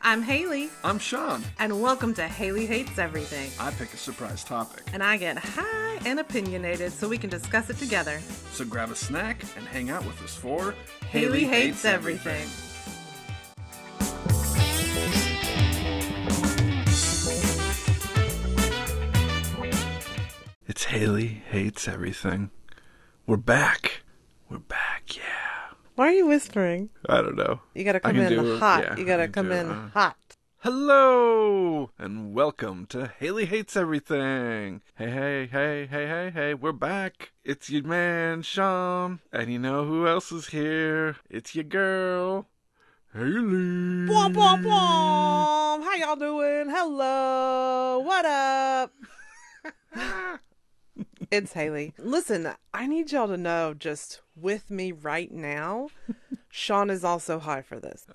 I'm Hailey. I'm Sean. And welcome to Hailey Hates Everything. I pick a surprise topic. And I get high and opinionated so we can discuss it together. So grab a snack and hang out with us for Hailey Hates Everything. It's Hailey Hates Everything. We're back. We're back, yeah. Why are you whispering? I don't know. You gotta come in hot. Yeah, you gotta come in hot. Hello, and welcome to Hailey Hates Everything. Hey, we're back. It's your man, Sean. And you know who else is here? It's your girl, Hailey. Bwomp, bwomp, bwomp. How y'all doing? Hello. What up? It's Hailey. Listen, I need y'all to know, just with me right now, Sean is also high for this.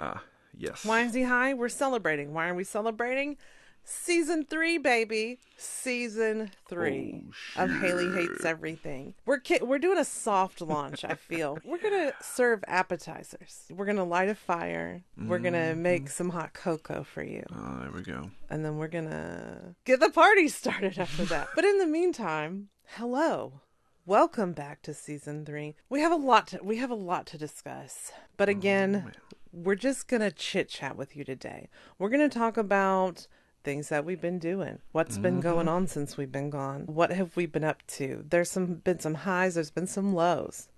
Yes. Why is he high? We're celebrating. Why are we celebrating? Season 3, baby. Season 3 of Hailey Hates Everything. We're doing a soft launch, I feel. We're going to serve appetizers. We're going to light a fire. We're going to make some hot cocoa for you. Oh, there we go. And then we're going to get the party started after that. But in the meantime, hello. Welcome back to Season 3. We have a lot to discuss. But again, we're just going to chit-chat with you today. We're going to talk about things that we've been doing. What's been going on since we've been gone? What have we been up to? There's been some highs. There's been some lows.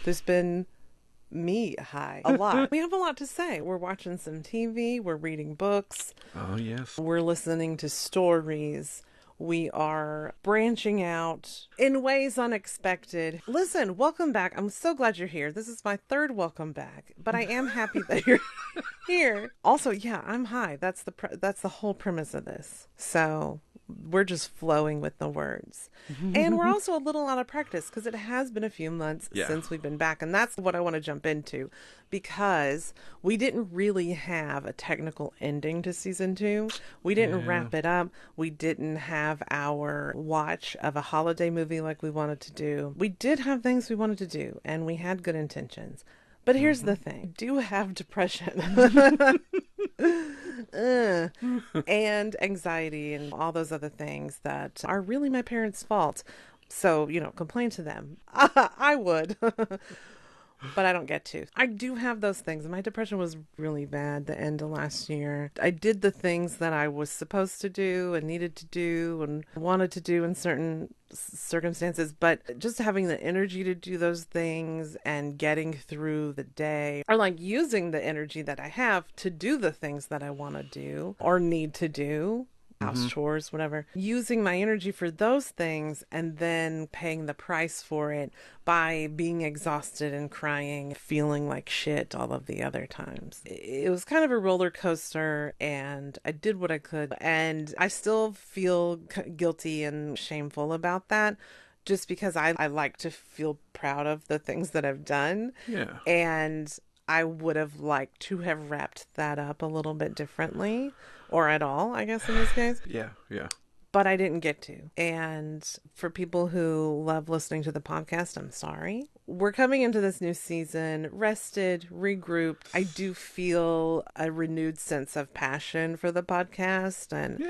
There's been me high a lot. We have a lot to say. We're watching some TV. We're reading books. Oh, yes. We're listening to stories. We are branching out in ways unexpected. Listen, welcome back. I'm so glad you're here. This is my third welcome back, but I am happy that you're here. Also, yeah, I'm high. That's the whole premise of this. So we're just flowing with the words. And we're also a little out of practice because it has been a few months since we've been back. And that's what I want to jump into, because we didn't really have a technical ending to season 2. We didn't wrap it up. We didn't have our watch of a holiday movie like we wanted to do. We did have things we wanted to do, and we had good intentions. But here's the thing. I do have depression and anxiety and all those other things that are really my parents' fault. So, complain to them. I would. But I don't get to. I do have those things. My depression was really bad the end of last year. I did the things that I was supposed to do and needed to do and wanted to do in certain circumstances, but just having the energy to do those things and getting through the day, or like using the energy that I have to do the things that I want to do or need to do. House chores, whatever, using my energy for those things and then paying the price for it by being exhausted and crying, feeling like shit all of the other times. It was kind of a roller coaster, and I did what I could, and I still feel guilty and shameful about that, just because I like to feel proud of the things that I've done. Yeah. And I would have liked to have wrapped that up a little bit differently, or at all, I guess, in this case. Yeah. But I didn't get to. And for people who love listening to the podcast, I'm sorry. We're coming into this new season rested, regrouped. I do feel a renewed sense of passion for the podcast and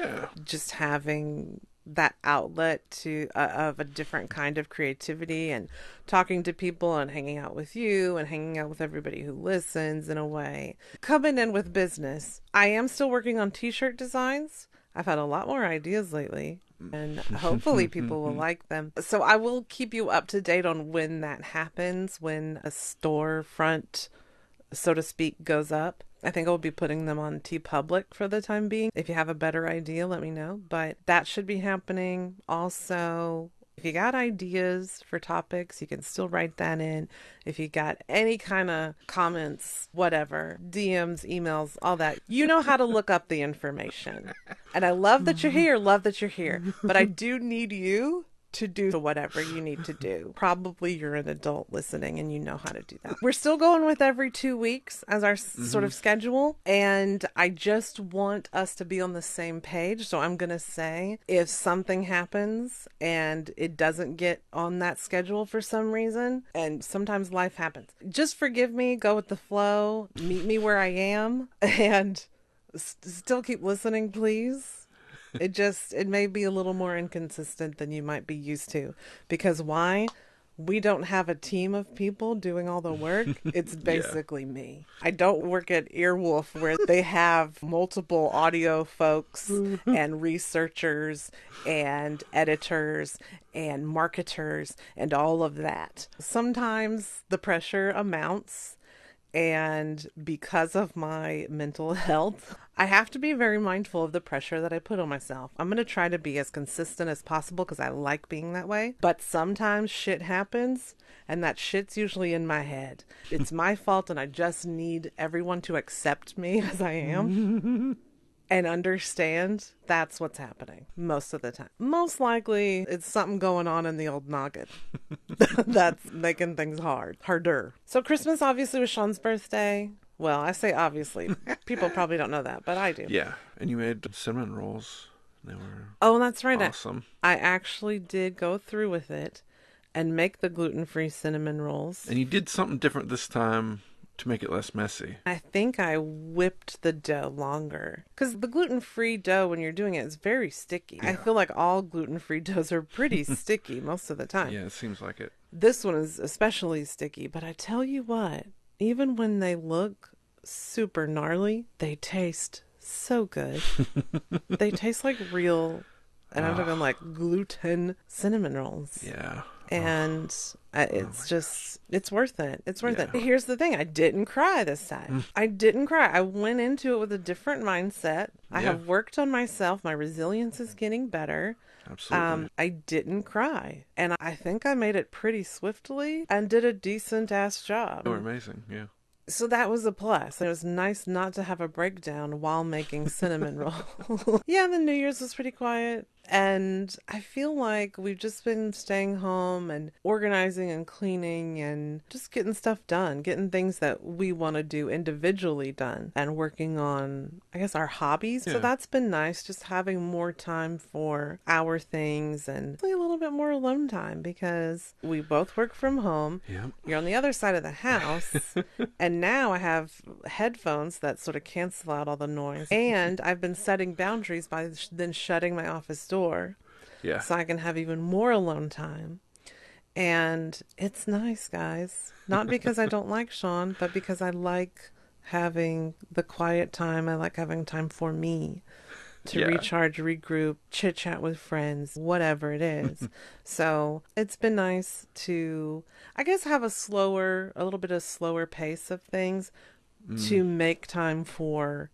just having that outlet to of a different kind of creativity and talking to people and hanging out with you and hanging out with everybody who listens in a way. Coming in with business. I am still working on t-shirt designs. I've had a lot more ideas lately, and hopefully people will like them. So I will keep you up to date on when that happens, when a storefront, so to speak, goes up. I think I'll be putting them on TeePublic for the time being. If you have a better idea, let me know. But that should be happening. Also, if you got ideas for topics, you can still write that in. If you got any kind of comments, whatever, DMs, emails, all that, you know how to look up the information. And I love that you're here, but I do need you to do whatever you need to do. Probably you're an adult listening and you know how to do that. We're still going with every 2 weeks as our sort of schedule. And I just want us to be on the same page. So I'm going to say if something happens and it doesn't get on that schedule for some reason, and sometimes life happens, just forgive me, go with the flow, meet me where I am, and Still keep listening, please. It may be a little more inconsistent than you might be used to. Because why? We don't have a team of people doing all the work. It's Yeah. basically me. I don't work at Earwolf where they have multiple audio folks and researchers and editors and marketers and all of that. Sometimes the pressure amounts, and because of my mental health, I have to be very mindful of the pressure that I put on myself. I'm going to try to be as consistent as possible because I like being that way. But sometimes shit happens, and that shit's usually in my head. It's my fault, and I just need everyone to accept me as I am and understand that's what's happening most of the time. Most likely, it's something going on in the old noggin that's making things harder. So Christmas obviously was Sean's birthday. Well, I say obviously. People probably don't know that, but I do. Yeah. And you made cinnamon rolls. They were Oh, that's right. awesome. I actually did go through with it and make the gluten-free cinnamon rolls. And you did something different this time to make it less messy. I think I whipped the dough longer because the gluten-free dough, when you're doing it, is very sticky. I feel like all gluten-free doughs are pretty sticky most of the time. Yeah, it seems like it. This one is especially sticky, but I tell you what, even when they look super gnarly, they taste so good. They taste like real, and I'm talking like gluten cinnamon rolls. Yeah. And it's just, it's worth it. It's worth Yeah. it. Here's the thing. I didn't cry this time. I didn't cry. I went into it with a different mindset. I Yeah. have worked on myself. My resilience is getting better. Absolutely. I didn't cry. And I think I made it pretty swiftly and did a decent ass job. They were amazing. Yeah. So that was a plus. It was nice not to have a breakdown while making cinnamon roll. Yeah, the New Year's was pretty quiet. And I feel like we've just been staying home and organizing and cleaning and just getting stuff done, getting things that we want to do individually done and working on, I guess, our hobbies. So Yeah. that's been nice, just having more time for our things and a little bit more alone time because we both work from home. Yep. You're on the other side of the house. And now I have headphones that sort of cancel out all the noise. And I've been setting boundaries by then shutting my office door Yeah. so I can have even more alone time. And it's nice, guys. Not because I don't like Sean, but because I like having the quiet time. I like having time for me to Yeah. recharge, regroup, chit chat with friends, whatever it is. So it's been nice to, I guess, have a little bit of slower pace of things to make time for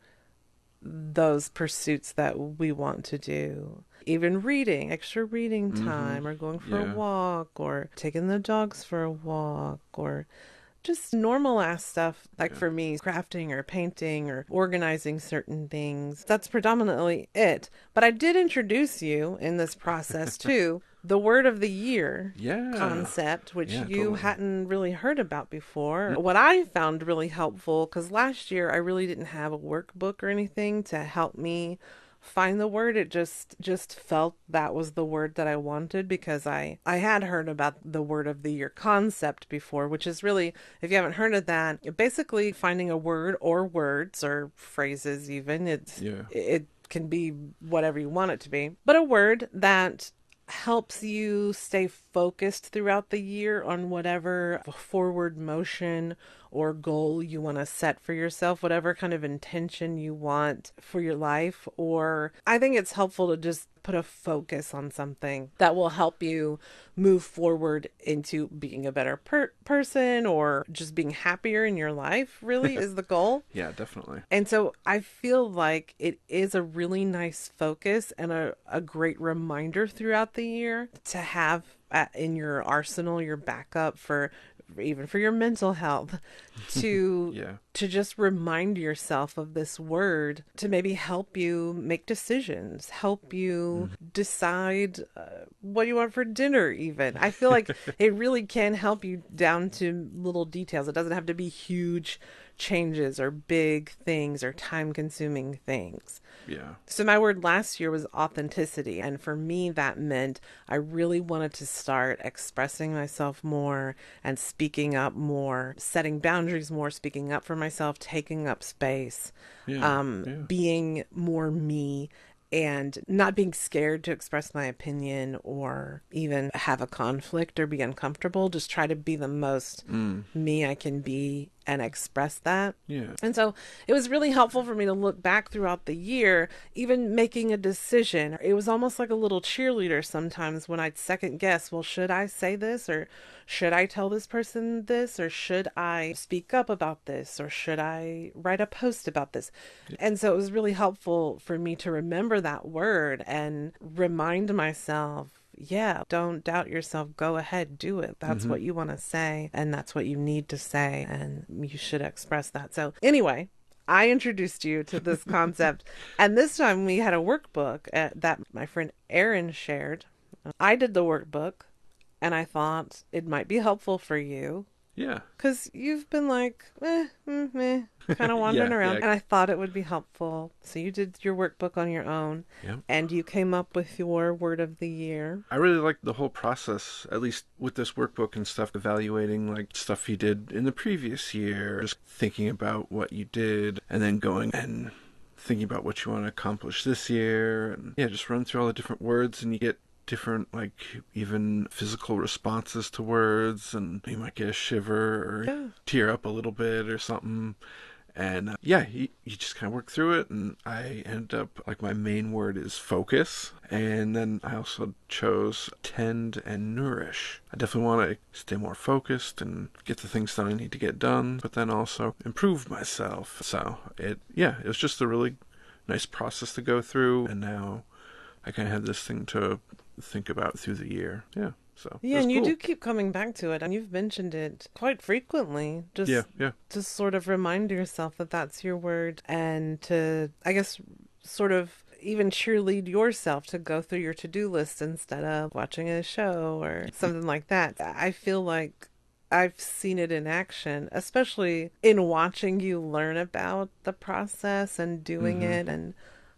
those pursuits that we want to do. Even reading, extra reading time, or going for Yeah. a walk, or taking the dogs for a walk, or just normal ass stuff. Like for me, crafting or painting or organizing certain things. That's predominantly it. But I did introduce you in this process to the word of the year Yeah. concept, which Yeah, you totally. hadn't really heard about before. What I found really helpful, because last year I really didn't have a workbook or anything to help me find the word. It just felt that was the word that I wanted because I had heard about the word of the year concept before, which is really, if you haven't heard of that, basically finding a word or words or phrases even. It can be whatever you want it to be, but a word that helps you stay focused throughout the year on whatever forward motion or goal you want to set for yourself, whatever kind of intention you want for your life. Or I think it's helpful to just put a focus on something that will help you move forward into being a better person or just being happier in your life, really is the goal. Yeah, definitely. And so I feel like it is a really nice focus and a great reminder throughout the year to have in your arsenal, your backup for even for your mental health to Yeah. to just remind yourself of this word to maybe help you make decisions, help you decide what you want for dinner even. I feel like it really can help you down to little details. It doesn't have to be huge changes or big things or time consuming things. Yeah. So my word last year was authenticity. And for me, that meant I really wanted to start expressing myself more and speaking up more, setting boundaries more, speaking up for myself taking up space, Yeah. Yeah. being more me, and not being scared to express my opinion or even have a conflict or be uncomfortable. Just try to be the most Mm. me I can be and express that. Yeah. And so it was really helpful for me to look back throughout the year, even making a decision. It was almost like a little cheerleader sometimes when I'd second guess, well, should I say this, or should I tell this person this, or should I speak up about this, or should I write a post about this? And so it was really helpful for me to remember that word and remind myself, yeah, don't doubt yourself. Go ahead, do it. That's Mm-hmm. what you want to say, and that's what you need to say, and you should express that. So, anyway, I introduced you to this concept, and this time we had a workbook that my friend Erin shared. I did the workbook, and I thought it might be helpful for you. Yeah. Because you've been like, kind of wandering Yeah. around. Yeah. And I thought it would be helpful. So you did your workbook on your own. Yeah. And you came up with your word of the year. I really like the whole process, at least with this workbook and stuff, evaluating like stuff you did in the previous year, just thinking about what you did, and then going and thinking about what you want to accomplish this year. And yeah, just run through all the different words, and you get different, like, even physical responses to words, and you might get a shiver or tear up a little bit or something. And yeah, you just kind of work through it, and I ended up, like, my main word is focus, and then I also chose tend and nourish. I definitely want to stay more focused and get the things that I need to get done, but then also improve myself. So it was just a really nice process to go through, and now I kind of have this thing to think about through the year. Yeah. So Yeah, it's and you cool. do keep coming back to it, and you've mentioned it quite frequently. Just Yeah. to sort of remind yourself that that's your word, and to, I guess, sort of even cheerlead yourself to go through your to-do list instead of watching a show or something like that. I feel like I've seen it in action, especially in watching you learn about the process and doing Mm-hmm. it and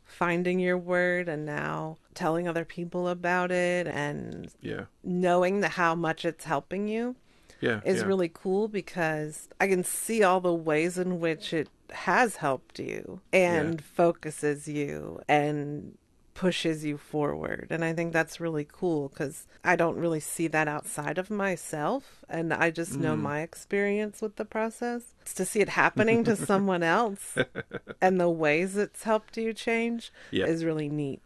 finding your word, and now telling other people about it and Yeah. knowing that how much it's helping you Yeah. is Yeah. really cool, because I can see all the ways in which it has helped you Yeah. and focuses you and pushes you forward. And I think that's really cool, because I don't really see that outside of myself. And I just know Mm. my experience with the process. It's to see it happening to someone else and the ways it's helped you change Yeah. is really neat.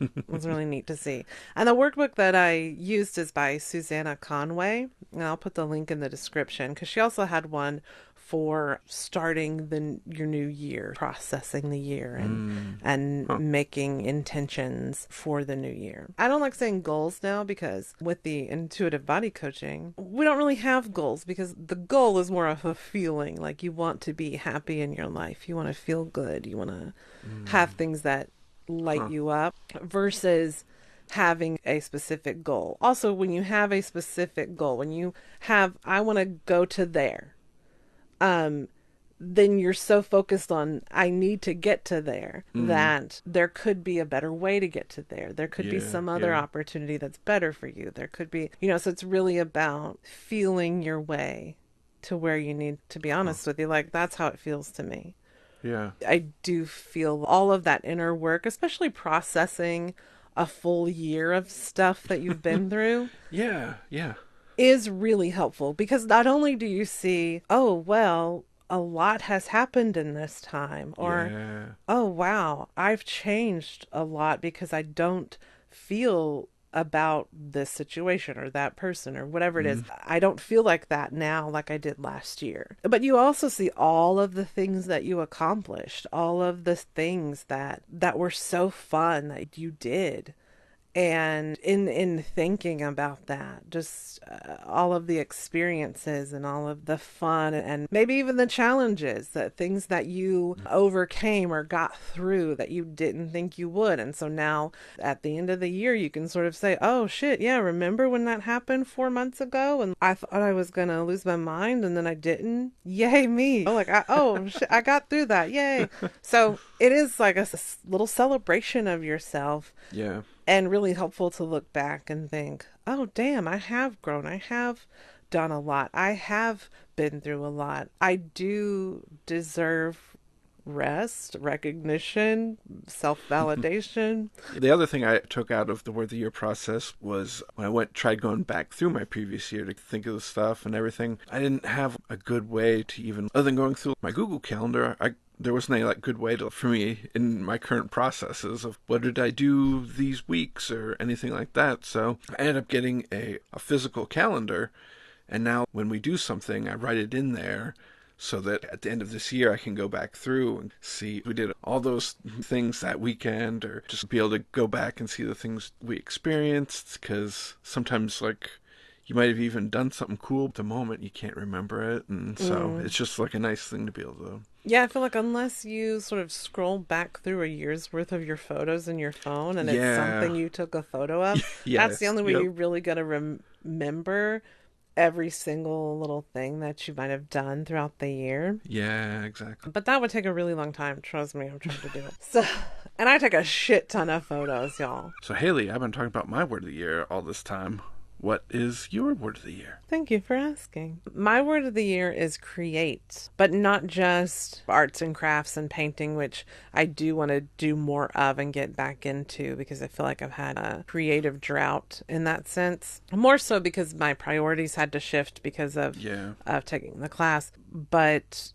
It was really neat to see. And the workbook that I used is by Susannah Conway, and I'll put the link in the description, because she also had one for starting your new year, processing the year, and Huh. making intentions for the new year. I don't like saying goals now, because with the intuitive body coaching, we don't really have goals, because the goal is more of a feeling. Like, you want to be happy in your life, you want to feel good, you want to have things that light Huh. you up, versus having a specific goal. Also, when you have a specific goal, when you have, I want to go to there, then you're so focused on, I need to get to there, Mm. that there could be a better way to get to there. There could be Yeah. some other Yeah. opportunity that's better for you. There could be, so it's really about feeling your way to where you need to. Be Huh. honest with you, like, that's how it feels to me. Yeah. I do feel all of that inner work, especially processing a full year of stuff that you've been through, Yeah. Yeah. is really helpful, because not only do you see, oh, well, a lot has happened in this time, or, Yeah. oh, wow, I've changed a lot because I don't feel about this situation or that person or whatever it is. Mm. I don't feel like that now like I did last year. But you also see all of the things that you accomplished, all of the things that were so fun that you did. And in thinking about that, just all of the experiences and all of the fun, and maybe even the challenges, that things that you overcame or got through that you didn't think you would. And so now at the end of the year, you can sort of say, oh shit, yeah, remember when that happened 4 months ago and I thought I was gonna lose my mind and then I didn't? Yay me. Oh, like, oh shit, I got through that. Yay. So it is like a little celebration of yourself, Yeah. and really helpful to look back and think, oh, damn, I have grown. I have done a lot. I have been through a lot. I do deserve rest, recognition, self-validation. The other thing I took out of the Word of the Year process was when I tried going back through my previous year to think of the stuff and everything. I didn't have a good way to even, other than going through my Google Calendar, there wasn't any good way for me in my current processes of what did I do these weeks or anything like that. So I ended up getting a physical calendar, and now when we do something, I write it in there so that at the end of this year I can go back through and see if we did all those things that weekend, or just be able to go back and see the things we experienced, because sometimes you might have even done something cool at the moment, you can't remember it, and so it's just a nice thing to be able to. Yeah, I feel like unless you sort of scroll back through a year's worth of your photos in your phone and it's something you took a photo of, that's the only way you really got to remember every single little thing that you might have done throughout the year. Yeah, exactly. But that would take a really long time. Trust me, I'm trying to do it. So, and I take a shit ton of photos, y'all. So, Hailey, I've been talking about my word of the year all this time. What is your word of the year? Thank you for asking. My word of the year is create, but not just arts and crafts and painting, which I do want to do more of and get back into because I feel like I've had a creative drought in that sense. More so because my priorities had to shift because of taking the class, but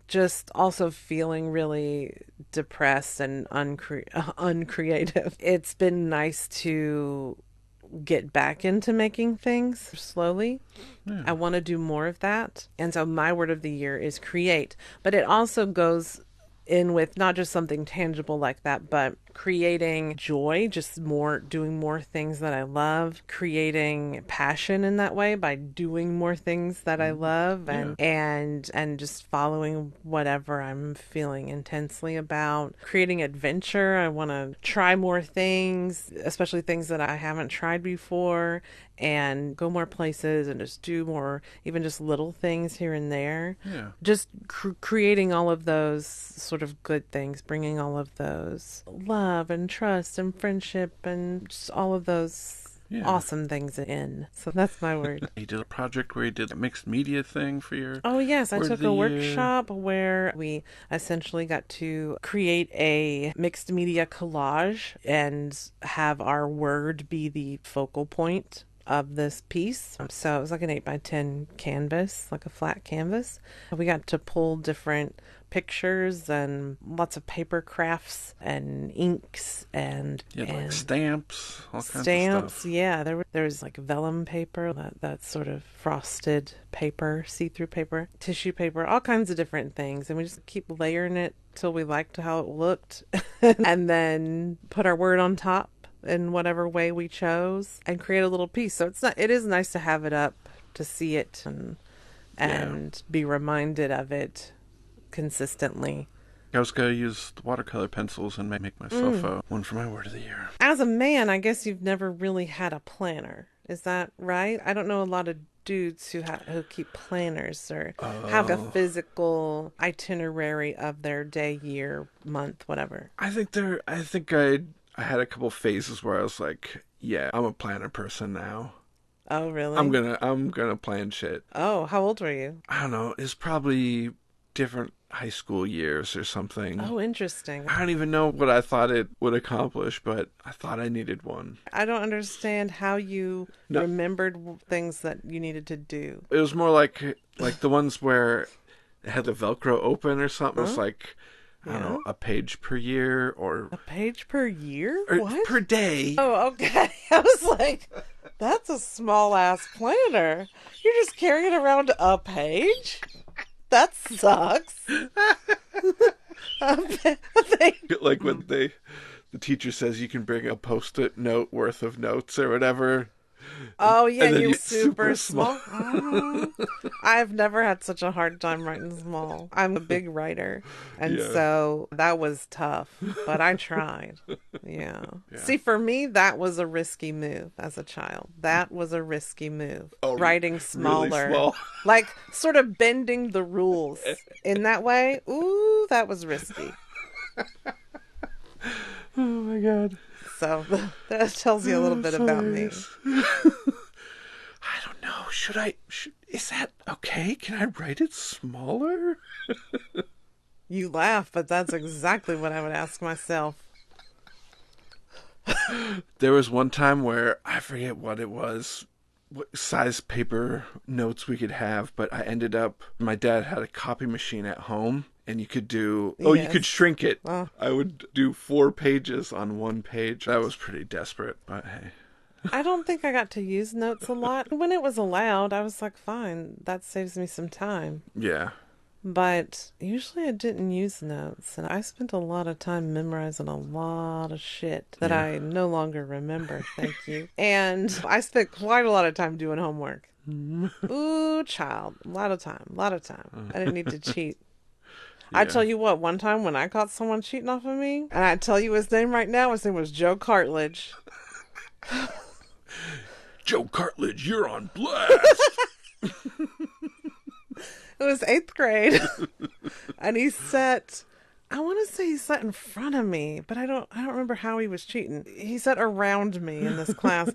just also feeling really depressed and uncreative. It's been nice to get back into making things slowly. I want to do more of that. And so my word of the year is create, but it also goes in with not just something tangible like that, but creating joy, just doing more things that I love, creating passion in that way by doing more things that I love, and just following whatever I'm feeling intensely about, creating adventure. I want to try more things, especially things that I haven't tried before, and go more places and just do more, even just little things here and there. Just creating all of those sort of good things, bringing all of those love and trust and friendship and just all of those awesome things in. So that's my word. You did a project where you did a mixed media thing for your Oh yes, I took a workshop where we essentially got to create a mixed media collage and have our word be the focal point of this piece. So it was like an 8x10 canvas, like a flat canvas. We got to pull different pictures and lots of paper crafts and inks and like stamps, all kinds of stuff. Yeah, there was like vellum paper, that sort of frosted paper, see-through paper, tissue paper, all kinds of different things, and we just keep layering it till we liked how it looked, and then put our word on top in whatever way we chose and create a little piece. So it is nice to have it up, to see it and be reminded of it consistently. I was going to use the watercolor pencils and make myself one for my word of the year. As a man, I guess you've never really had a planner. Is that right? I don't know a lot of dudes who keep planners or have a physical itinerary of their day, year, month, whatever. I think I had a couple phases where I was like, yeah, I'm a planner person now. Oh, really? I'm gonna plan shit. Oh, how old were you? I don't know. It's probably different high school years or something. Oh, interesting. I don't even know what I thought it would accomplish, but I thought I needed one. I don't understand how you remembered things that you needed to do. It was more like the ones where it had the Velcro open or something. It's like, I don't know, a page per year or... A page per year? Or what? per day. Oh, okay. I was like, that's a small-ass planner. You're just carrying around a page? That sucks. Like when the teacher says you can bring a Post-it note worth of notes or whatever. Oh, yeah, you're super small. I've never had such a hard time writing small. I'm a big writer, and so that was tough, but I tried. Yeah. See, for me, that was a risky move as a child. That was a risky move. Oh, writing smaller. Really small. Like, sort of bending the rules in that way. Ooh, that was risky. Oh, my God. So that tells you a little bit about me. I don't know. is that okay? Can I write it smaller? You laugh, but that's exactly what I would ask myself. There was one time where I forget what it was, what size paper notes we could have, but my dad had a copy machine at home, and you could you could shrink it. Oh. I would do 4 pages on 1 page. That was pretty desperate, but hey. I don't think I got to use notes a lot. When it was allowed, I was like, fine, that saves me some time. Yeah. But usually I didn't use notes, and I spent a lot of time memorizing a lot of shit that I no longer remember, thank you. And I spent quite a lot of time doing homework. Ooh, child, a lot of time. I didn't need to cheat. Yeah. I tell you what, one time when I caught someone cheating off of me, and I tell you his name right now, his name was Joe Cartledge. Joe Cartledge, you're on blast! It was 8th grade, and he sat, I want to say he sat in front of me, but I don't remember how he was cheating. He sat around me in this class,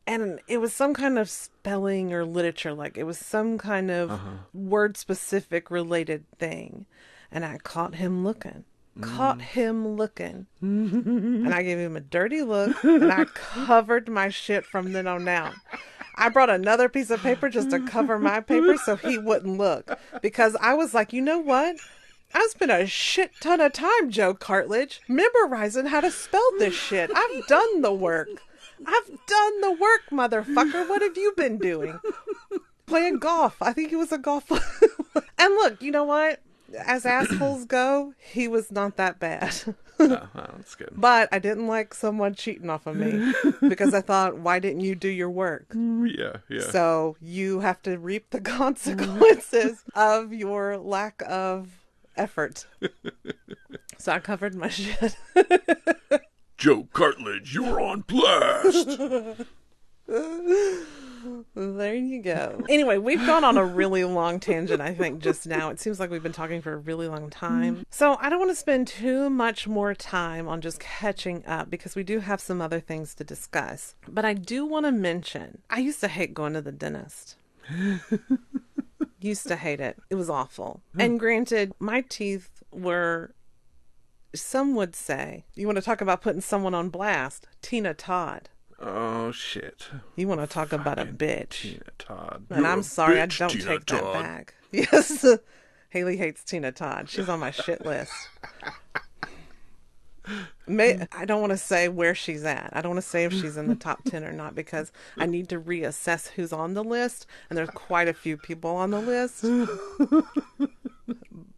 and it was some kind of spelling or literature, like it was some kind of word-specific related thing, and I caught him looking. And I gave him a dirty look, and I covered my shit from then on out. I brought another piece of paper just to cover my paper so he wouldn't look. Because I was like, you know what? I spent a shit ton of time, Joe Cartledge, memorizing how to spell this shit. I've done the work. Motherfucker. What have you been doing? Playing golf. I think he was a golf. And look, you know what? As assholes go, he was not that bad. Oh, that's good. But I didn't like someone cheating off of me because I thought, why didn't you do your work? Yeah. So you have to reap the consequences of your lack of effort. So I covered my shit. Joe Cartledge, you're on blast! There you go. Anyway, we've gone on a really long tangent, I think, just now. It seems like we've been talking for a really long time. So I don't want to spend too much more time on just catching up because we do have some other things to discuss. But I do want to mention, I used to hate going to the dentist. Used to hate it. It was awful. And granted, my teeth were, some would say, you want to talk about putting someone on blast, Tina Todd. Oh, shit. You want to talk about a bitch. Tina Todd. And I'm sorry, I don't take that back. Yes. Hailey hates Tina Todd. She's on my shit list. I don't want to say where she's at. I don't want to say if she's in the top 10 or not because I need to reassess who's on the list. And there's quite a few people on the list.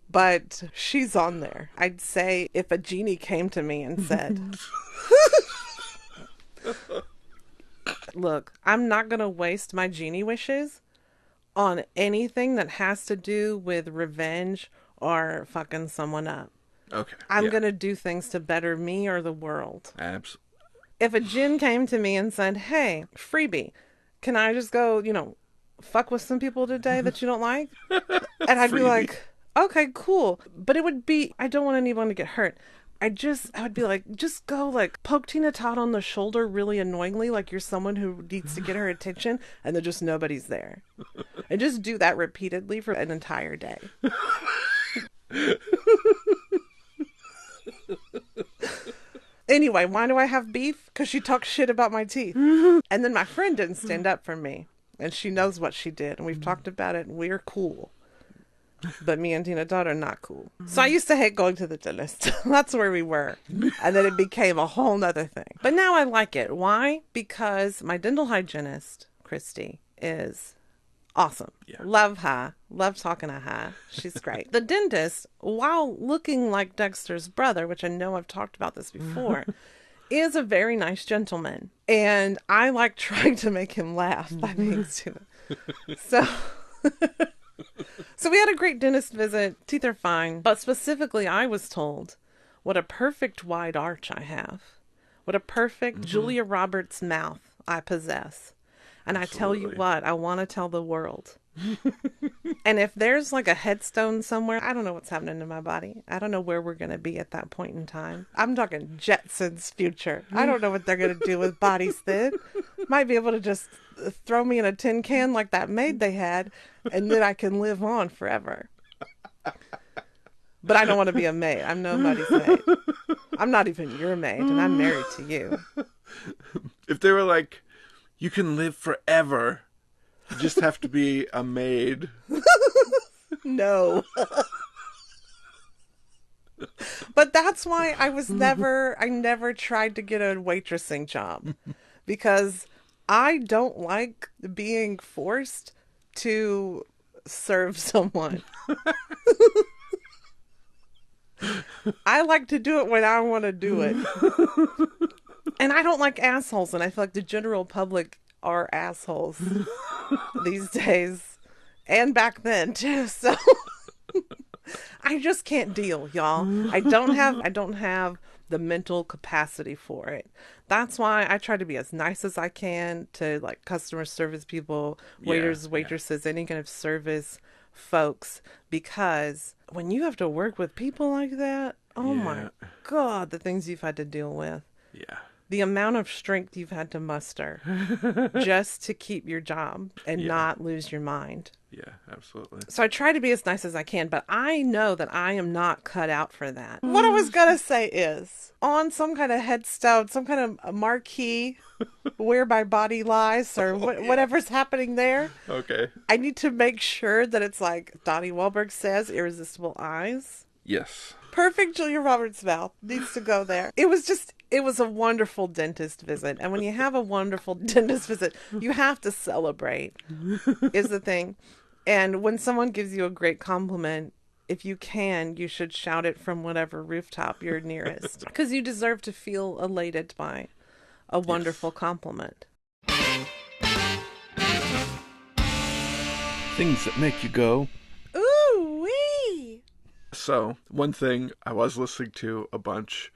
But she's on there. I'd say if a genie came to me and said... Look, I'm not going to waste my genie wishes on anything that has to do with revenge or fucking someone up. Okay. I'm going to do things to better me or the world. Absolutely. If a djinn came to me and said, hey, freebie, can I just go, fuck with some people today that you don't like? And I'd be like, okay, cool. But it would be, I don't want anyone to get hurt. I would be like, just go poke Tina Todd on the shoulder really annoyingly, like you're someone who needs to get her attention, and then just nobody's there. And just do that repeatedly for an entire day. Anyway, why do I have beef? Because she talks shit about my teeth. And then my friend didn't stand up for me. And she knows what she did. And we've talked about it, and we're cool. But me and Tina Todd are not cool. So I used to hate going to the dentist. That's where we were. And then it became a whole nother thing. But now I like it. Why? Because my dental hygienist, Christy, is awesome. Yeah. Love her. Love talking to her. She's great. The dentist, while looking like Dexter's brother, which I know I've talked about this before, is a very nice gentleman. And I like trying to make him laugh by being stupid. So we had a great dentist visit. Teeth are fine. But specifically, I was told what a perfect wide arch I have. What a perfect Julia Roberts mouth I possess. And absolutely. I tell you what, I want to tell the world. And if there's like a headstone somewhere, I don't know what's happening to my body. I don't know where we're going to be at that point in time. I'm talking Jetsons future. I don't know what they're going to do with bodies then. Might be able to just throw me in a tin can like that maid they had, and then I can live on forever. But I don't want to be a maid. I'm nobody's maid. I'm not even your maid, and I'm married to you. If they were like, you can live forever, you just have to be a maid. No. But that's why I never tried to get a waitressing job. Because I don't like being forced to serve someone. I like to do it when I want to do it. And I don't like assholes, and I feel like the general public are assholes these days. And back then too. So I just can't deal, y'all. I don't have the mental capacity for it. That's why I try to be as nice as I can to like customer service people, waiters, waitresses, any kind of service folks, because when you have to work with people like that, oh my God, the things you've had to deal with. Yeah. The amount of strength you've had to muster just to keep your job and not lose your mind. Yeah, absolutely. So I try to be as nice as I can, but I know that I am not cut out for that. What I was going to say is, on some kind of headstone, some kind of marquee, where my body lies, or whatever's happening there. Okay. I need to make sure that it's like Donnie Wahlberg says, irresistible eyes. Yes. Perfect Julia Roberts' mouth needs to go there. It was a wonderful dentist visit. And when you have a wonderful dentist visit, you have to celebrate, is the thing. And when someone gives you a great compliment, if you can, you should shout it from whatever rooftop you're nearest. Because you deserve to feel elated by a wonderful compliment. Things that make you go, ooh wee. So, one thing I was listening to a bunch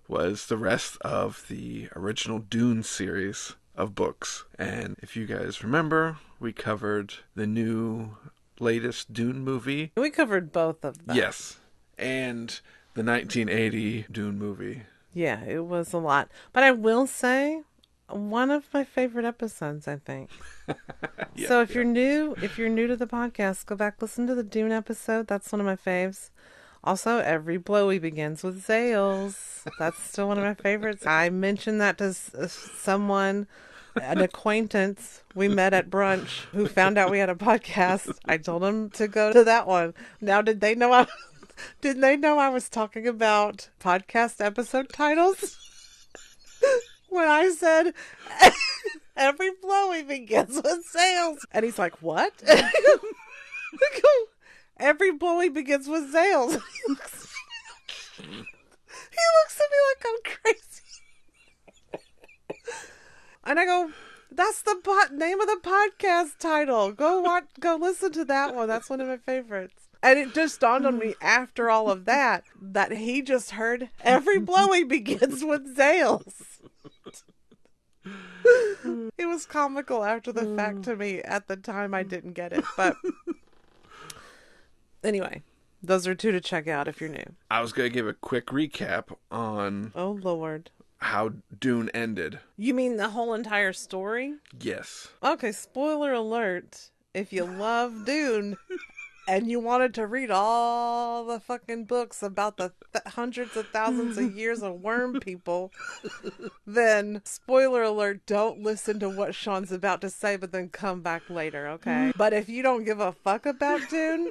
was the rest of the original Dune series of books. And if you guys remember, we covered the new latest Dune movie. We covered both of them. Yes. And the 1980 Dune movie. Yeah, it was a lot. But I will say, one of my favorite episodes, I think. So if you're new to the podcast, go back, listen to the Dune episode. That's one of my faves. Also, Every Blowy Begins with Zales. That's still one of my favorites. I mentioned that to someone, an acquaintance we met at brunch, who found out we had a podcast. I told him to go to that one. Now, did they know I was talking about podcast episode titles? When I said Every Blowy Begins with Zales. And he's like, what? Every Blowy Begins with Zales. He looks at me like I'm crazy. And I go, that's the name of the podcast title. Go listen to that one. That's one of my favorites. And it just dawned on me after all of that he just heard Every Blowy Begins with Zales. It was comical after the fact to me. At the time, I didn't get it. But anyway, those are two to check out if you're new. I was going to give a quick recap on... Oh, Lord. How Dune ended. You mean the whole entire story? Yes. Okay, spoiler alert. If you love Dune and you wanted to read all the fucking books about the hundreds of thousands of years of worm people, then spoiler alert, don't listen to what Sean's about to say, but then come back later, okay? But if you don't give a fuck about Dune,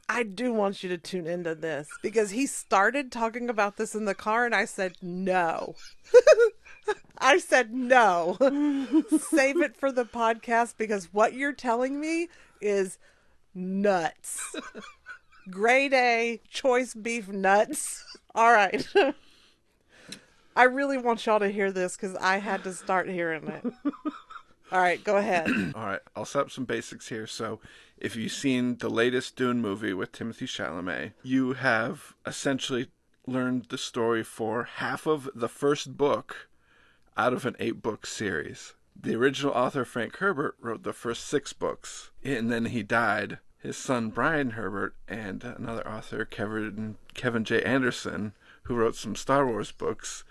I do want you to tune into this, because he started talking about this in the car and I said no. I said no. Save it for the podcast, because what you're telling me is nuts. Grade A choice beef nuts. All right. I really want y'all to hear this because I had to start hearing it. All right, go ahead. All right, I'll set up some basics here. So, if you've seen the latest Dune movie with Timothée Chalamet, you have essentially learned the story for half of the first book out of an 8-book series. The original author, Frank Herbert, wrote the first 6 books, and then he died. His son, Brian Herbert, and another author, Kevin J. Anderson, who wrote some Star Wars books,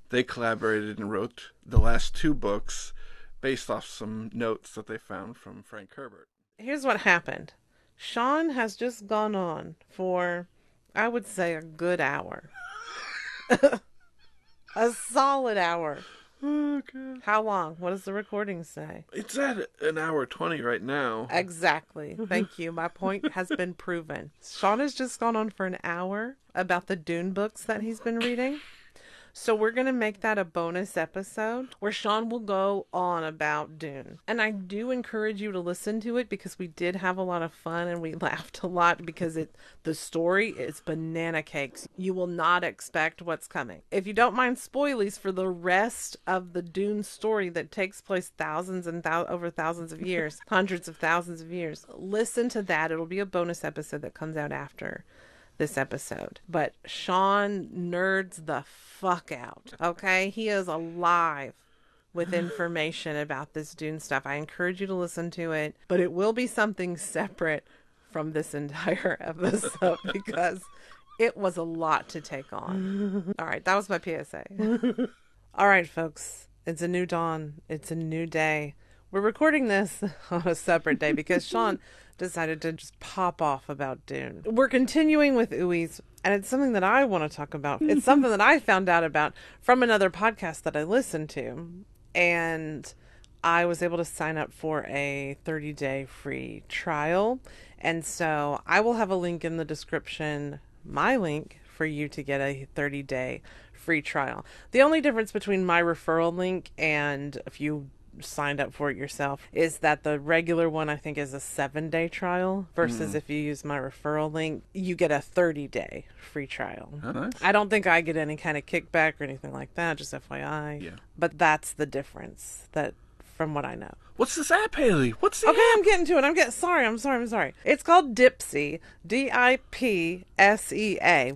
they collaborated and wrote the last 2 books based off some notes that they found from Frank Herbert. Here's what happened. Sean has just gone on for, I would say, a good hour. A solid hour. Oh, God. How long? What does the recording say? It's at an hour 20 right now. Exactly. Thank you. My point has been proven. Sean has just gone on for an hour about the Dune books that he's been reading. So we're going to make that a bonus episode where Sean will go on about Dune. And I do encourage you to listen to it because we did have a lot of fun and we laughed a lot because the story is banana cakes. You will not expect what's coming. If you don't mind spoilies for the rest of the Dune story that takes place over thousands of years, hundreds of thousands of years, listen to that. It'll be a bonus episode that comes out after this episode. But Sean nerds the fuck out. Okay? He is alive with information about this Dune stuff. I encourage you to listen to it, but it will be something separate from this entire episode because it was a lot to take on. All right, that was my PSA. All right, folks. It's a new dawn. It's a new day. We're recording this on a separate day because Sean decided to just pop off about Dune. We're continuing with Uis, and it's something that I want to talk about. It's something that I found out about from another podcast that I listened to, and I was able to sign up for a 30-day free trial, and so I will have a link in the description, my link, for you to get a 30-day free trial. The only difference between my referral link and if you signed up for it yourself is that the regular one I think is a 7-day trial versus if you use my referral link you get a 30-day free trial. Oh, nice. I don't think I get any kind of kickback or anything like that, just FYI. Yeah. But that's the difference that from what I know. What's this app, Hailey? What's the Okay, app? I'm getting to it. I'm sorry. It's called Dipsea. Dipsea.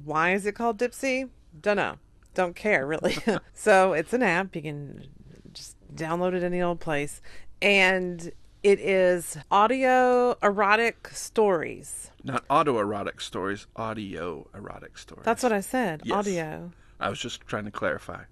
Why is it called Dipsea? Dunno. Don't care, really. So it's an app. You can just download it any old place. And it is audio erotic stories. Not autoerotic stories, audio erotic stories. That's what I said. Yes. Audio. I was just trying to clarify.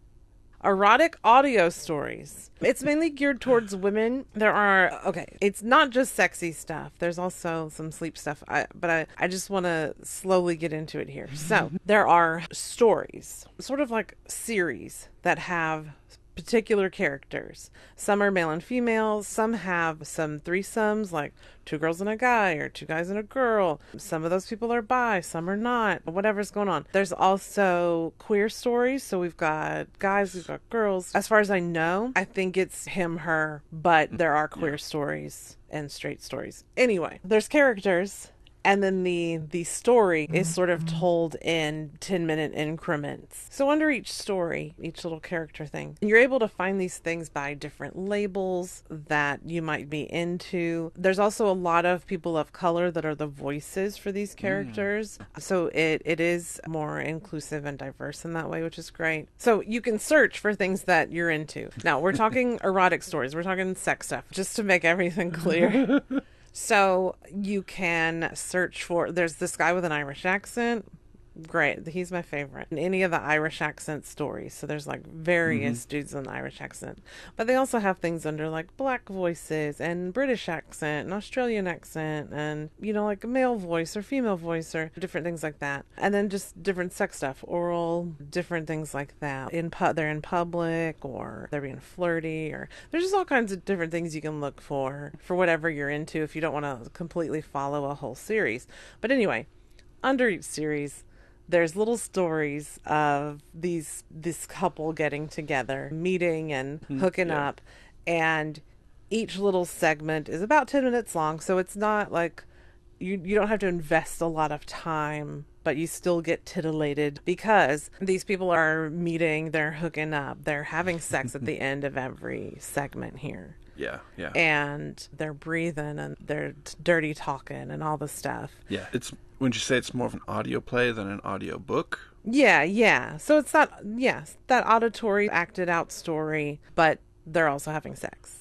Erotic audio stories. It's mainly geared towards women. It's not just sexy stuff. There's also some sleep stuff. But I just want to slowly get into it here. So there are stories, sort of like series that have particular characters. Some are male and female. Some have some threesomes, like 2 girls and a guy or 2 guys and a girl. Some of those people are bi, some are not. Whatever's going on. There's also queer stories. So we've got guys, we've got girls. As far as I know, I think it's him, her, but there are queer stories and straight stories. Anyway, there's characters. And then the story is sort of told in 10-minute increments. So under each story, each little character thing, you're able to find these things by different labels that you might be into. There's also a lot of people of color that are the voices for these characters. So it is more inclusive and diverse in that way, which is great. So you can search for things that you're into. Now, we're talking erotic stories. We're talking sex stuff, just to make everything clear. So you can search for, there's this guy with an Irish accent. Great. He's my favorite. In any of the Irish accent stories. So there's like various dudes with an Irish accent. But they also have things under like black voices and British accent and Australian accent and, like a male voice or female voice or different things like that. And then just different sex stuff, oral, different things like that. They're in public or they're being flirty or there's just all kinds of different things you can look for whatever you're into if you don't want to completely follow a whole series. But anyway, under each series, there's little stories of this couple getting together, meeting and hooking up, and each little segment is about 10 minutes long, so it's not like you don't have to invest a lot of time, but you still get titillated because these people are meeting, they're hooking up, they're having sex at the end of every segment here. Yeah. And they're breathing and they're dirty talking and all the stuff. Yeah. Would you say it's more of an audio play than an audio book? Yeah. So it's that auditory acted out story, but they're also having sex.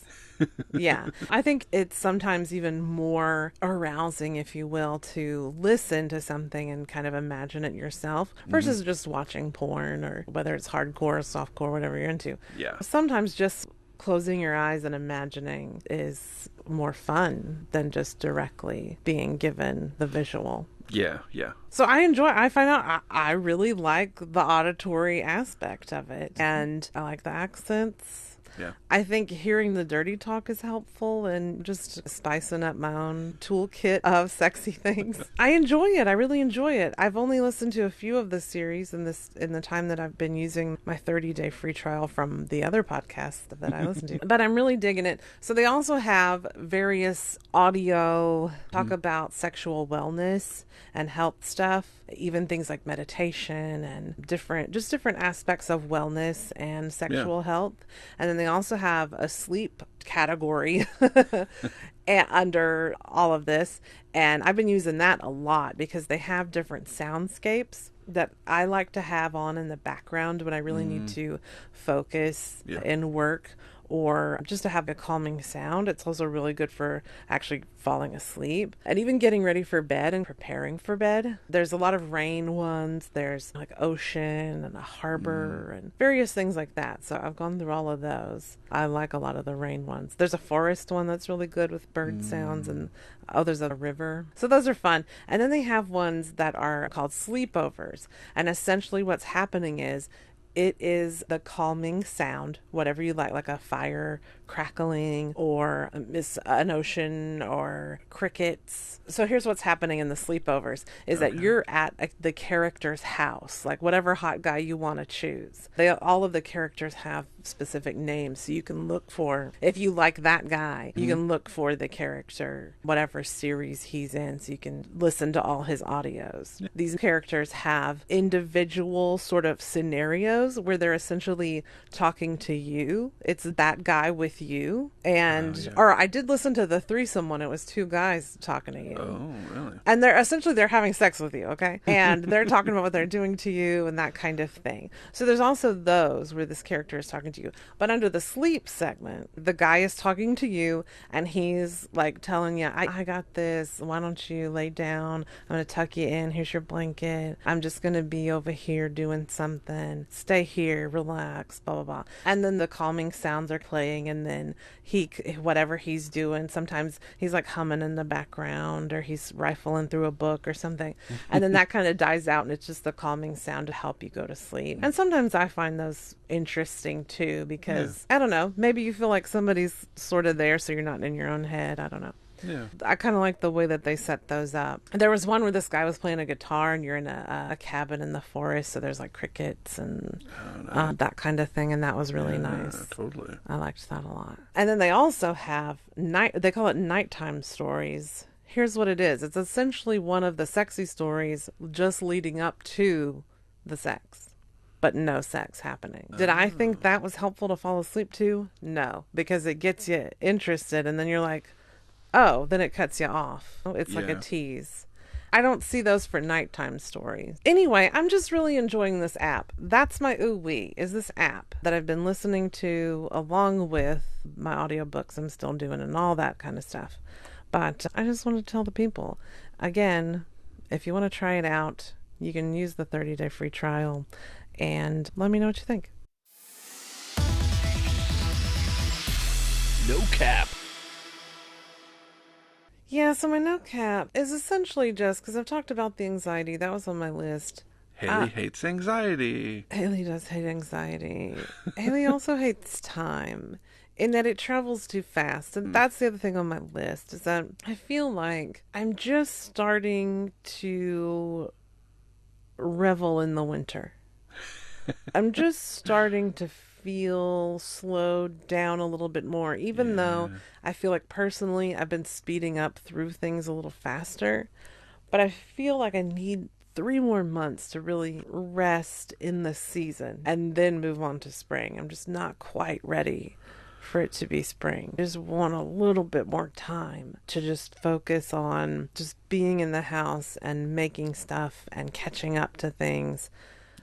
Yeah. I think it's sometimes even more arousing, if you will, to listen to something and kind of imagine it yourself versus just watching porn or whether it's hardcore or softcore, whatever you're into. Yeah. Sometimes just closing your eyes and imagining is more fun than just directly being given the visual. Yeah, yeah. So I find out I really like the auditory aspect of it. And I like the accents. Yeah. I think hearing the dirty talk is helpful and just spicing up my own toolkit of sexy things. I enjoy it. I really enjoy it. I've only listened to a few of the series in the time that I've been using my 30-day free trial from the other podcasts that I listen to. But I'm really digging it. So they also have various audio talk about sexual wellness and health stuff, even things like meditation and different aspects of wellness and sexual health. And then they also have a sleep category under all of this. And I've been using that a lot because they have different soundscapes that I like to have on in the background when I really need to focus and work, or just to have a calming sound. It's also really good for actually falling asleep and even getting ready for bed and preparing for bed. There's a lot of rain ones. There's like ocean and a harbor and various things like that. So I've gone through all of those. I like a lot of the rain ones. There's a forest one that's really good with bird sounds, and there's a river. So those are fun. And then they have ones that are called sleepovers. And essentially what's happening is it is the calming sound, whatever you like a fire crackling or an ocean or crickets. So here's what's happening in the sleepovers is that you're at the character's house, like whatever hot guy you want to choose. All of the characters have specific names, so you can look for, if you like that guy, you can look for the character, whatever series he's in, so you can listen to all his audios. These characters have individual sort of scenarios where they're essentially talking to you. It's that guy with you. And or I did listen to the threesome one. It was two guys talking to you. Oh, really? And they're having sex with you, okay? And they're talking about what they're doing to you and that kind of thing. So there's also those where this character is talking to you. But under the sleep segment, the guy is talking to you and he's like telling you, I got this. Why don't you lay down? I'm going to tuck you in. Here's your blanket. I'm just going to be over here doing something. Stay here, relax, blah, blah, blah. And then the calming sounds are playing, and then whatever he's doing, sometimes he's like humming in the background or he's rifling through a book or something. And then that kind of dies out and it's just the calming sound to help you go to sleep. And sometimes I find those interesting too because, I don't know, maybe you feel like somebody's sort of there so you're not in your own head. I don't know. Yeah. I kind of like the way that they set those up. There was one where this guy was playing a guitar and you're in a cabin in the forest, so there's like crickets and that kind of thing, and that was really nice. Totally. I liked that a lot. And then they also have they call it nighttime stories. Here's what it is. It's essentially one of the sexy stories just leading up to the sex, but no sex happening. Did I think that was helpful to fall asleep to? No, because it gets you interested and then you're like, oh, then it cuts you off. It's like a tease. I don't see those for nighttime stories. Anyway, I'm just really enjoying this app. That's my ooh-wee, is this app that I've been listening to along with my audiobooks I'm still doing and all that kind of stuff. But I just want to tell the people, again, if you want to try it out, you can use the 30-day free trial and let me know what you think. No cap. Yeah, so my no cap is essentially just because I've talked about the anxiety. That was on my list. Hailey hates anxiety. Hailey does hate anxiety. Hailey also hates time in that it travels too fast. And that's the other thing on my list is that I feel like I'm just starting to revel in the winter. I'm just starting to feel slowed down a little bit more, even though I feel like personally I've been speeding up through things a little faster, but I feel like I need 3 more months to really rest in the season and then move on to spring. I'm just not quite ready for it to be spring. I just want a little bit more time to just focus on just being in the house and making stuff and catching up to things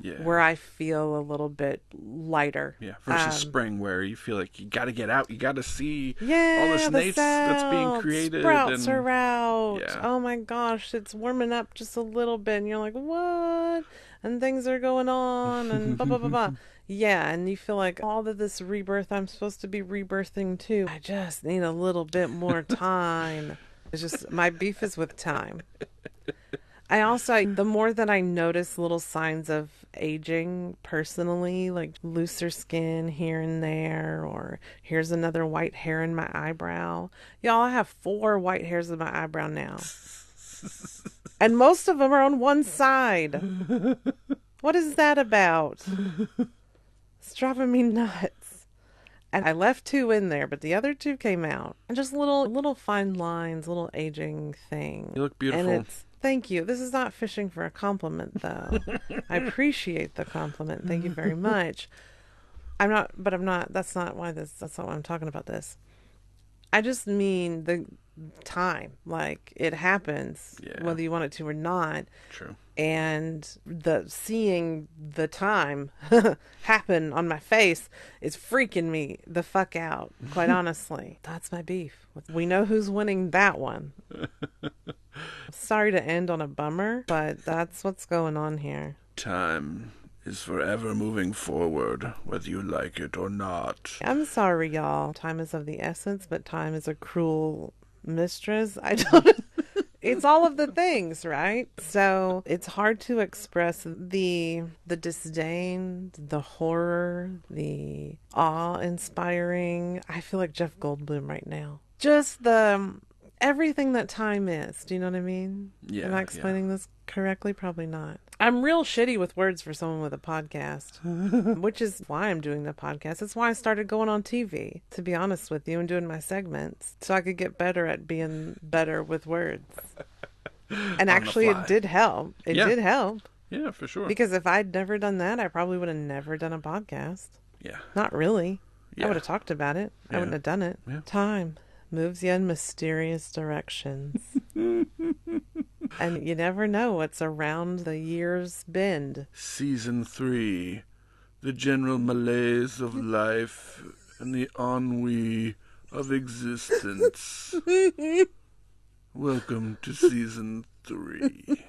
Yeah. where I feel a little bit lighter. Yeah, versus spring where you feel like you got to get out, you got to see all Yeah, this the nates that's being created. sprouts And are out. yeah. Oh my gosh, it's warming up just a little bit, and you're like, what? And things are going on, and blah blah blah blah. Yeah, and you feel like all of this rebirth I'm supposed to be rebirthing too. I just need a little bit more time. It's just my beef is with time. I also, the more that I notice little signs of aging personally, like looser skin here and there, or here's another white hair in my eyebrow. Y'all, I have 4 white hairs in my eyebrow now. And most of them are on one side. What is that about? It's driving me nuts. And I left 2 in there, but the other 2 came out. And just little fine lines, little aging thing. You look beautiful. And thank you. This is not fishing for a compliment, though. I appreciate the compliment. Thank you very much. I'm not, that's not why I'm talking about this. I just mean the time. Like, it happens, whether you want it to or not. True. And seeing the time happen on my face is freaking me the fuck out, quite honestly. That's my beef. We know who's winning that one. Sorry to end on a bummer, but that's what's going on here. Time is forever moving forward, whether you like it or not. I'm sorry, y'all. Time is of the essence, but time is a cruel mistress. I don't... It's all of the things, right? So it's hard to express the disdain, the horror, the awe-inspiring. I feel like Jeff Goldblum right now. Just everything that time is. Do you know what I mean? Yeah. Am I explaining this correctly? Probably not. I'm real shitty with words for someone with a podcast, which is why I'm doing the podcast. It's why I started going on TV, to be honest with you, and doing my segments so I could get better at being better with words. And actually, it did help. It did help. Yeah, for sure. Because if I'd never done that, I probably would have never done a podcast. Yeah. Not really. Yeah. I would have talked about it. Yeah. I wouldn't have done it. Yeah. Time moves you in mysterious directions. And you never know what's around the year's bend. Season 3. The general malaise of life and the ennui of existence. Welcome to Season 3.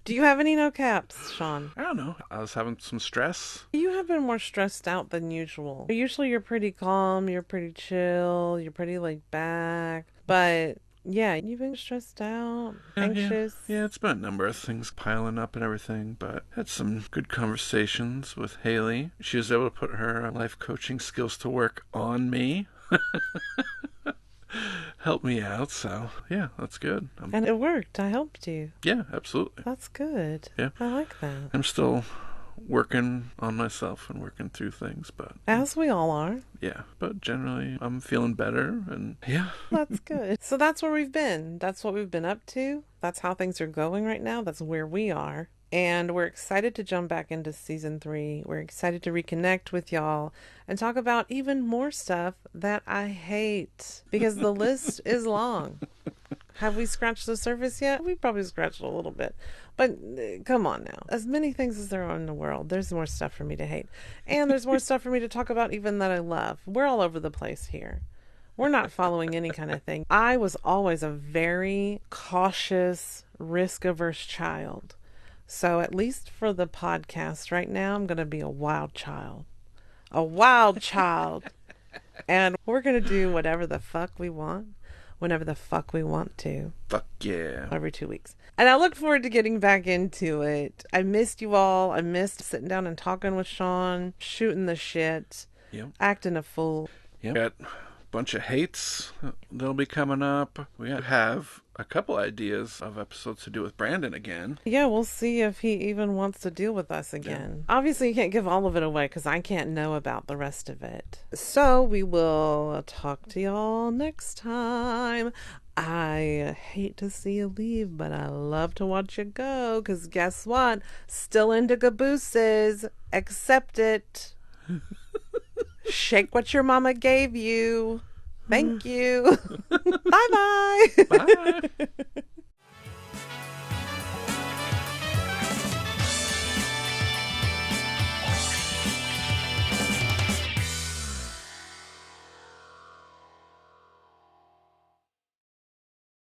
Do you have any no caps, Sean? I don't know. I was having some stress. You have been more stressed out than usual. Usually you're pretty calm, you're pretty chill, you're pretty laid back. But yeah, you've been stressed out, anxious. Yeah, it's been a number of things piling up and everything, but had some good conversations with Hailey. She was able to put her life coaching skills to work on me. Help me out, so yeah, that's good. And it worked. I helped you. Yeah, absolutely. That's good. Yeah. I like that. I'm still working on myself and working through things, but as we all are. Yeah, but generally I'm feeling better, and yeah. That's good. So that's where we've been. That's what we've been up to. That's how things are going right now. That's where we are. And we're excited to jump back into Season 3. We're excited to reconnect with y'all and talk about even more stuff that I hate, because the list is long. Have we scratched the surface yet? We probably scratched a little bit. But come on now. As many things as there are in the world, there's more stuff for me to hate. And there's more stuff for me to talk about even that I love. We're all over the place here. We're not following any kind of thing. I was always a very cautious, risk-averse child. So at least for the podcast right now, I'm going to be a wild child. A wild child. And we're going to do whatever the fuck we want, whenever the fuck we want to. Fuck yeah. Every 2 weeks. And I look forward to getting back into it. I missed you all. I missed sitting down and talking with Sean, shooting the shit, acting a fool. Yep. Got a bunch of hates that'll be coming up. We have a couple ideas of episodes to do with Brandon again. Yeah, we'll see if he even wants to deal with us again. Yeah. Obviously, you can't give all of it away because I can't know about the rest of it. So we will talk to y'all next time. I hate to see you leave, but I love to watch you go, because guess what? Still into cabooses. Accept it. Shake what your mama gave you. Thank you. Bye-bye. Bye.